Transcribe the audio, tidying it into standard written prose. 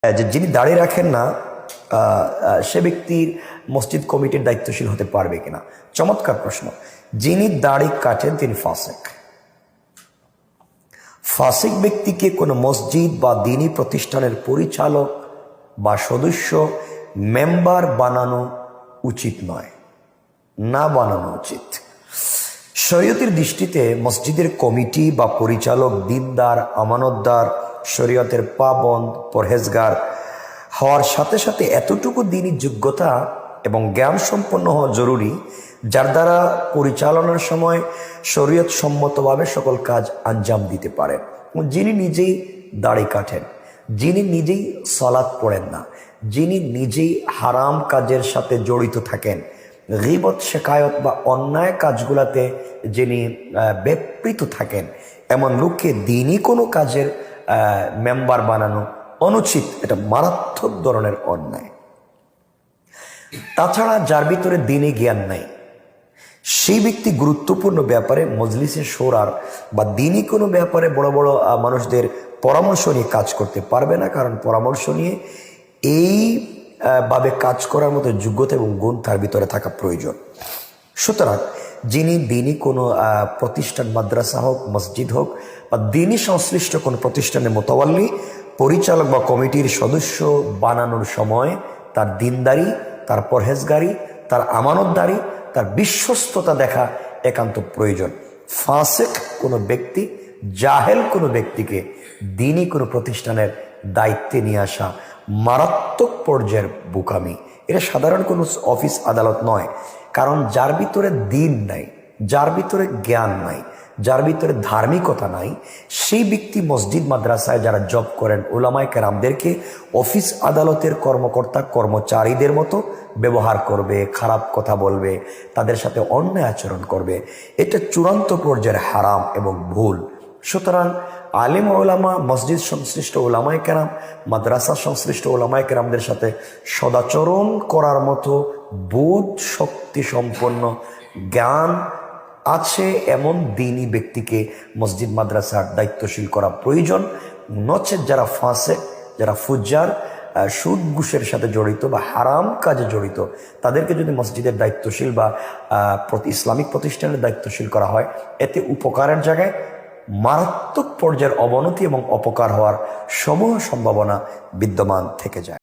যে যিনি দাঁড়িয়ে রাখেন না সে ব্যক্তির মসজিদ কমিটির দায়িত্বশীল হতে পারবে কিনা। চমৎকার প্রশ্ন। যিনি দাড়ি কাটেন তিনি ফাসিক। ফাসিক ব্যক্তিকে কোনো মসজিদ বা দ্বীনি প্রতিষ্ঠানের পরিচালক বা সদস্য মেম্বার বানানো উচিত নয়, না বানানো উচিত। শরীয়তের দৃষ্টিতে মসজিদের কমিটি বা পরিচালক দিনদার, আমানতদার, শরীয়তের পাবন্দ, পরহেজগার হওয়ার সাথে সাথে এতটুকু দ্বীনি যোগ্যতা এবং জ্ঞান সম্পন্ন হওয়া জরুরি, যার দ্বারা পরিচালনার সময় শরীয়ত সম্মতভাবে সকল কাজ আঞ্জাম দিতে পারেন। যিনি নিজেই দাড়ি কাটেন, যিনি নিজেই সালাত পড়েন না, যিনি নিজেই হারাম কাজের সাথে জড়িত থাকেন, গীবত, শেকায়ত বা অন্যায় কাজগুলাতে যিনি ব্যাপৃত থাকেন, এমন লোককে দ্বীনি কোনো কাজের মেম্বার বানানো অনুচিত। এটা মারাত্মক ধরনের অন্যায়। তাছাড়া যার ভিতরে দ্বীনি জ্ঞান নাই, সেই ব্যক্তি গুরুত্বপূর্ণ ব্যাপারে মজলিসে শোরার বা দ্বীনি কোনো ব্যাপারে বড় বড় মানুষদের পরামর্শ নিয়ে কাজ করতে পারবে না, কারণ পরামর্শ নিয়ে এইভাবে কাজ করার মতো যোগ্যতা এবং গুণ তার ভিতরে থাকা প্রয়োজন। সুতরাং যিনি দ্বীনি কোনো প্রতিষ্ঠান, মাদ্রাসা হোক, মসজিদ হোক বা দ্বীনি সংশ্লিষ্ট কোনো প্রতিষ্ঠানের মোতাওয়াল্লি, পরিচালক বা কমিটির সদস্য বানানোর সময় তার দিনদারি, তার পরহেজগারি, তার আমানতদারি, তার বিশ্বস্ততা দেখা একান্ত প্রয়োজন। ফাসিক কোনো ব্যক্তি, জাহেল কোনো ব্যক্তিকে দ্বীনি কোনো প্রতিষ্ঠানের দায়িত্বে নিয়ে আসা মারাত্মক পর্যায়ের বোকামি। এটা সাধারণ কোনো অফিস আদালত নয়, কারণ যার ভিতরে দ্বীন নাই, যার ভিতরে জ্ঞান নাই, যার ভিতরে ধার্মিকতা নাই, সেই ব্যক্তি মসজিদ মাদ্রাসায় যারা জব করেন, উলামায়ে কেরামদেরকে অফিস আদালতের কর্মকর্তা কর্মচারীদের মতো ব্যবহার করবে, খারাপ কথা বলবে, তাদের সাথে অন্যায় আচরণ করবে। এটা চূড়ান্ত পর্যায়ের হারাম এবং ভুল। সুতরাং আলেম ওলামা, মসজিদ সংশ্লিষ্ট ওলামায়ে কেরাম, মাদ্রাসা সংশ্লিষ্ট ওলামায়ে কেরামদের সাথে সদাচরণ করার মতো বোধ শক্তি সম্পন্ন জ্ঞান আছে এমন দ্বীনি ব্যক্তিকে মসজিদ মাদ্রাসার দায়িত্বশীল করা প্রয়োজন। নচেত যারা ফাসিক, যারা ফুজ্জার, সুদ ঘুষের সাথে জড়িত বা হারাম কাজে জড়িত, তাদেরকে যদি মসজিদের দায়িত্বশীল বা ইসলামিক প্রতিষ্ঠানের দায়িত্বশীল করা হয়, এতে উপকারের জায়গায় মারাত্মক পর্যায়ের অবনতি এবং অপকার হওয়ার সমূহ সম্ভাবনা বিদ্যমান থেকে যায়।